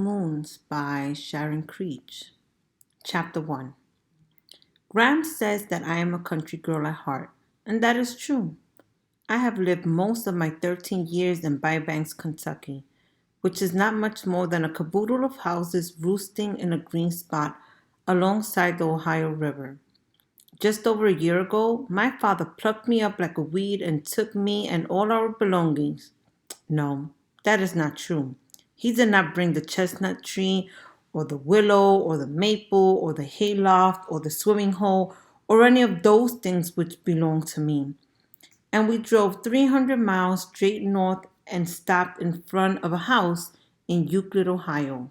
Moons by Sharon Creech. Chapter 1. Graham says that I am a country girl at heart, and that is true. I have lived most of my 13 years in Bybanks, Kentucky, which is not much more than a caboodle of houses roosting in a green spot alongside the Ohio River. Just over a year ago, my father plucked me up like a weed and took me and all our belongings. No, that is not true. He did not bring the chestnut tree, or the willow, or the maple, or the hayloft, or the swimming hole, or any of those things which belong to me. And we drove 300 miles straight north and stopped in front of a house in Euclid, Ohio.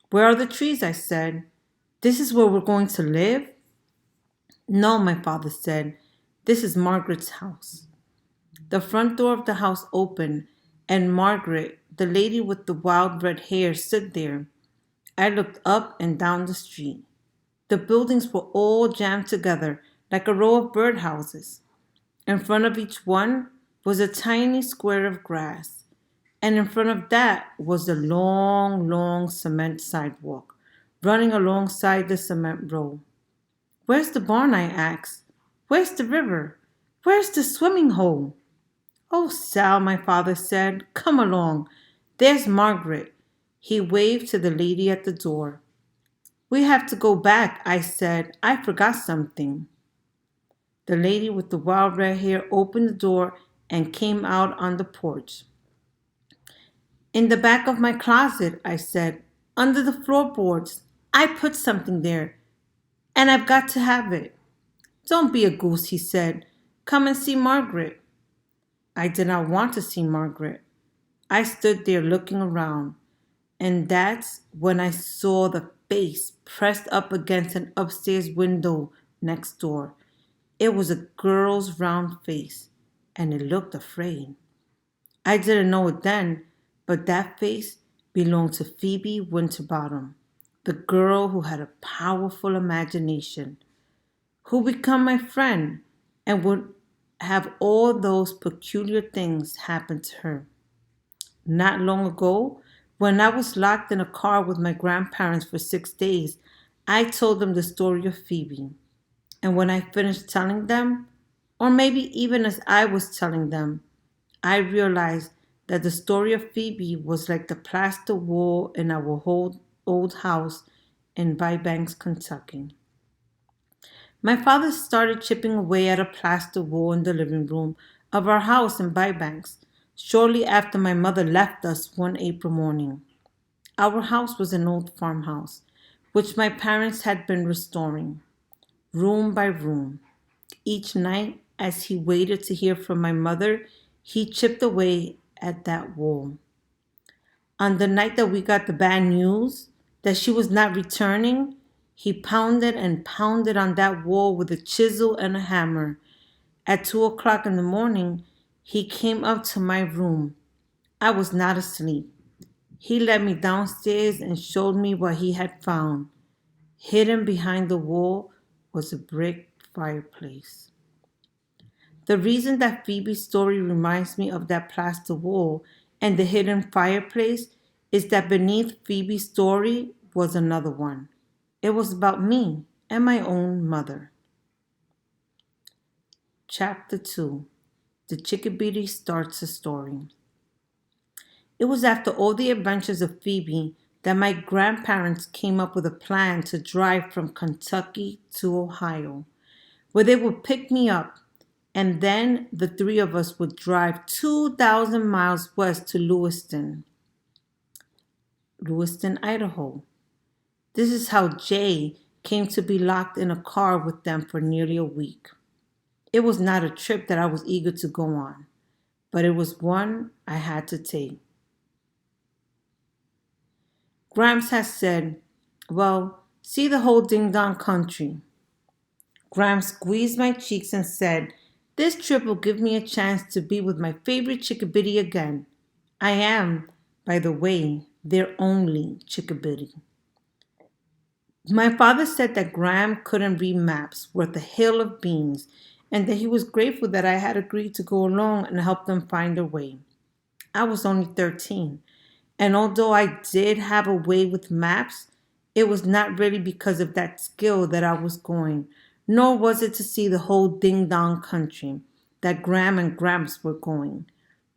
Where are the trees? I said. This is where we're going to live? No, my father said. This is Margaret's house. The front door of the house opened, and Margaret, the lady with the wild red hair, stood there. I looked up and down the street. The buildings were all jammed together like a row of birdhouses. In front of each one was a tiny square of grass, and in front of that was the long, long cement sidewalk running alongside the cement road. Where's the barn? I asked. Where's the river? Where's the swimming hole? Oh, Sal, my father said, come along. There's Margaret. He waved to the lady at the door. We have to go back, I said. I forgot something. The lady with the wild red hair opened the door and came out on the porch. In the back of my closet, I said, under the floorboards. I put something there, and I've got to have it. Don't be a goose, he said. Come and see Margaret. I did not want to see Margaret. I stood there looking around, and that's when I saw the face pressed up against an upstairs window next door. It was a girl's round face, and it looked afraid. I didn't know it then, but that face belonged to Phoebe Winterbottom, the girl who had a powerful imagination, who became my friend and would have all those peculiar things happen to her. Not long ago, when I was locked in a car with my grandparents for 6 days, I told them the story of Phoebe. And when I finished telling them, or maybe even as I was telling them, I realized that the story of Phoebe was like the plaster wall in our whole old house in Bybanks, Kentucky. My father started chipping away at a plaster wall in the living room of our house in Bybanks shortly after my mother left us one April morning. Our house was an old farmhouse, which my parents had been restoring, room by room. Each night, as he waited to hear from my mother, he chipped away at that wall. On the night that we got the bad news that she was not returning, he pounded and pounded on that wall with a chisel and a hammer. At 2 o'clock in the morning, he came up to my room. I was not asleep. He led me downstairs and showed me what he had found. Hidden behind the wall was a brick fireplace. The reason that Phoebe's story reminds me of that plaster wall and the hidden fireplace is that beneath Phoebe's story was another one. It was about me and my own mother. Chapter 2. The Chickabiddy Starts a Story. It was after all the adventures of Phoebe that my grandparents came up with a plan to drive from Kentucky to Ohio, where they would pick me up, and then the three of us would drive 2,000 miles west to Lewiston, Idaho. This is how Jay came to be locked in a car with them for nearly a week. It was not a trip that I was eager to go on, but it was one I had to take. Gramps has said, well, see the whole ding dong country. Gramps squeezed my cheeks and said, this trip will give me a chance to be with my favorite chickabiddy again. I am, by the way, their only chickabiddy. My father said that Graham couldn't read maps worth a hill of beans and that he was grateful that I had agreed to go along and help them find their way. I was only 13, And although I did have a way with maps, it was not really because of that skill that I was going, nor was it to see the whole ding dong country that Gram and Gramps were going.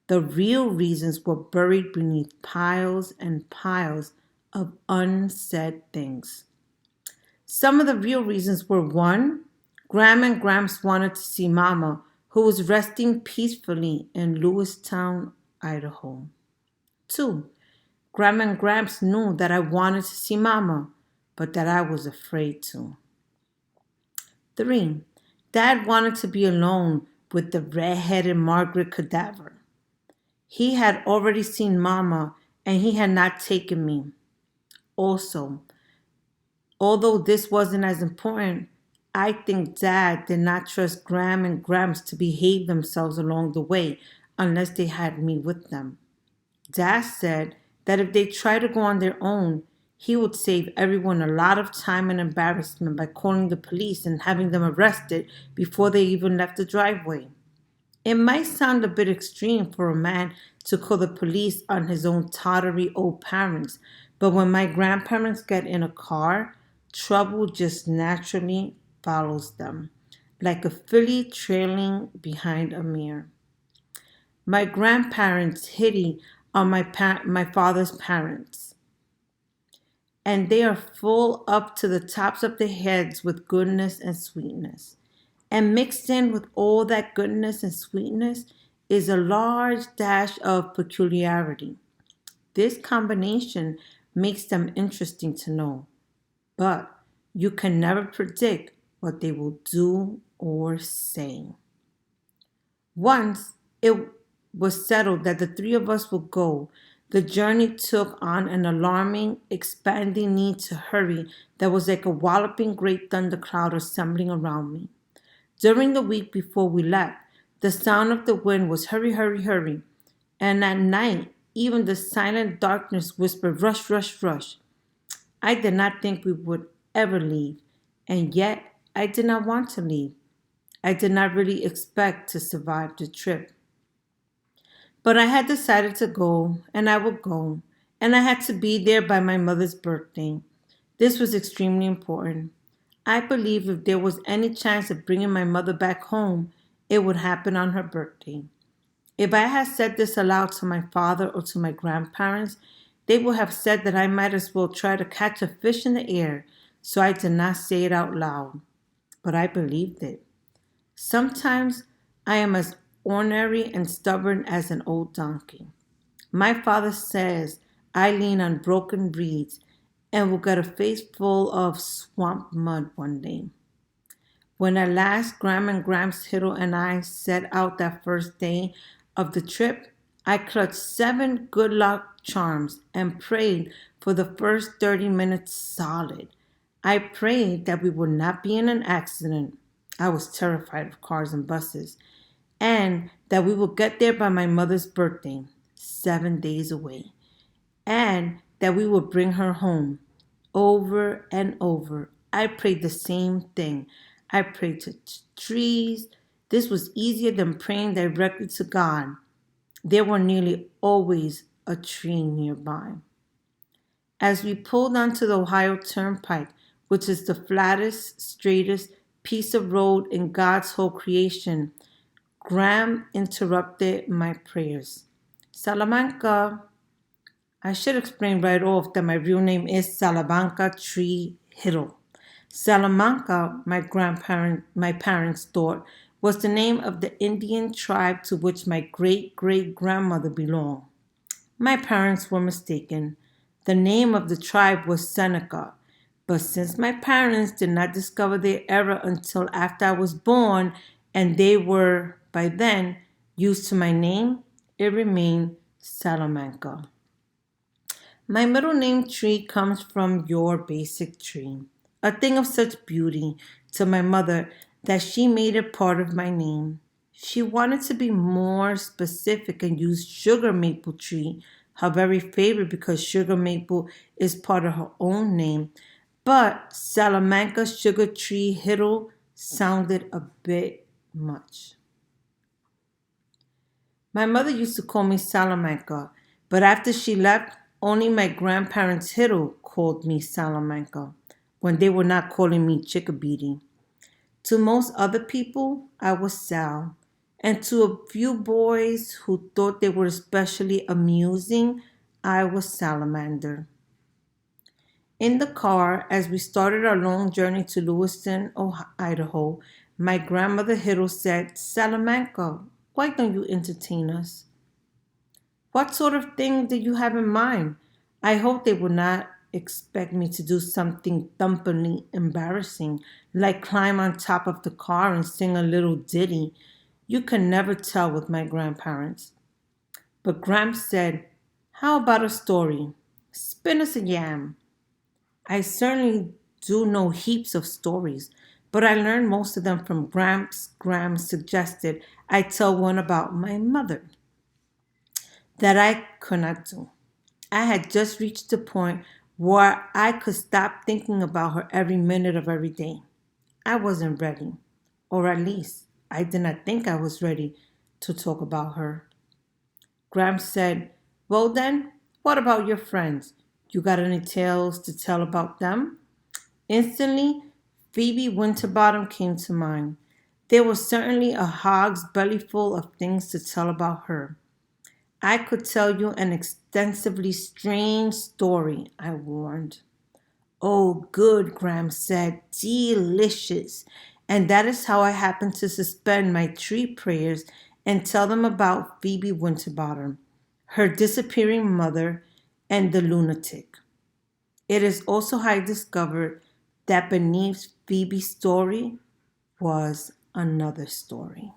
The real reasons were buried beneath piles and piles of unsaid things. Some of the real reasons were: one, Gram and Gramps wanted to see Mama, who was resting peacefully in Lewistown, Idaho. Two, Gram and Gramps knew that I wanted to see Mama, but that I was afraid to. Three, Dad wanted to be alone with the red-headed Margaret cadaver. He had already seen Mama and he had not taken me. Also, although this wasn't as important, I think Dad did not trust Gram and Gramps to behave themselves along the way unless they had me with them. Dad said that if they tried to go on their own, he would save everyone a lot of time and embarrassment by calling the police and having them arrested before they even left the driveway. It might sound a bit extreme for a man to call the police on his own tottery old parents, but when my grandparents get in a car, trouble just naturally follows them, like a filly trailing behind a mare. My grandparents, Hitty, are my father's parents, and they are full up to the tops of their heads with goodness and sweetness. And mixed in with all that goodness and sweetness is a large dash of peculiarity. This combination makes them interesting to know, but you can never predict what they will do or say. Once it was settled that the three of us would go, the journey took on an alarming, expanding need to hurry that was like a walloping great thundercloud assembling around me. During the week before we left, the sound of the wind was hurry, hurry, hurry. And at night, even the silent darkness whispered rush, rush, rush. I did not think we would ever leave, and yet I did not want to leave. I did not really expect to survive the trip. But I had decided to go, and I would go, and I had to be there by my mother's birthday. This was extremely important. I believe if there was any chance of bringing my mother back home, it would happen on her birthday. If I had said this aloud to my father or to my grandparents, they would have said that I might as well try to catch a fish in the air, so I did not say it out loud. But I believed it. Sometimes I am as ornery and stubborn as an old donkey. My father says I lean on broken reeds and will get a face full of swamp mud one day. When at last Gram and Gramps Hiddle and I set out that first day of the trip, I clutched 7 good luck charms and prayed for the first 30 minutes solid. I prayed that we would not be in an accident. I was terrified of cars and buses. And that we would get there by my mother's birthday, 7 days away. And that we would bring her home. Over and over, I prayed the same thing. I prayed to trees. This was easier than praying directly to God. There were nearly always a tree nearby. As we pulled onto the Ohio Turnpike, which is the flattest, straightest piece of road in God's whole creation, Gram interrupted my prayers. Salamanca. I should explain right off that my real name is Salamanca Tree Hiddle. Salamanca, my parents thought, was the name of the Indian tribe to which my great great grandmother belonged. My parents were mistaken. The name of the tribe was Seneca, but since my parents did not discover their error until after I was born, and they were, by then, used to my name, it remained Salamanca. My middle name Tree comes from your basic tree, a thing of such beauty to my mother that she made it part of my name. She wanted to be more specific and used Sugar Maple Tree, her very favorite because Sugar Maple is part of her own name. But Salamanca Sugar Tree Hiddle sounded a bit much. My mother used to call me Salamanca, but after she left, Only my grandparents Hiddle called me Salamanca when they were not calling me Chickabiddy. To most other people, I was Sal, and to a few boys who thought they were especially amusing, I was Salamander. In the car, as we started our long journey to Lewiston, Idaho, my grandmother Hiddle said, Salamanca, why don't you entertain us? What sort of thing did you have in mind? I hope they would not expect me to do something thumpingly embarrassing, like climb on top of the car and sing a little ditty. You can never tell with my grandparents. But Gramps said, how about a story? Spin us a yam. I certainly do know heaps of stories, but I learned most of them from Gramps. Gramps suggested I tell one about my mother that I could not do. I had just reached the point where I could stop thinking about her every minute of every day. I wasn't ready, or at least I did not think I was ready to talk about her. Gramps said, well then, what about your friends? You got any tales to tell about them? Instantly, Phoebe Winterbottom came to mind. There was certainly a hog's belly full of things to tell about her. I could tell you an extensively strange story, I warned. Oh, good, Graham said. Delicious. And that is how I happened to suspend my tree prayers and tell them about Phoebe Winterbottom, her disappearing mother, and the lunatic. It is also how I discovered that beneath Phoebe's story was another story.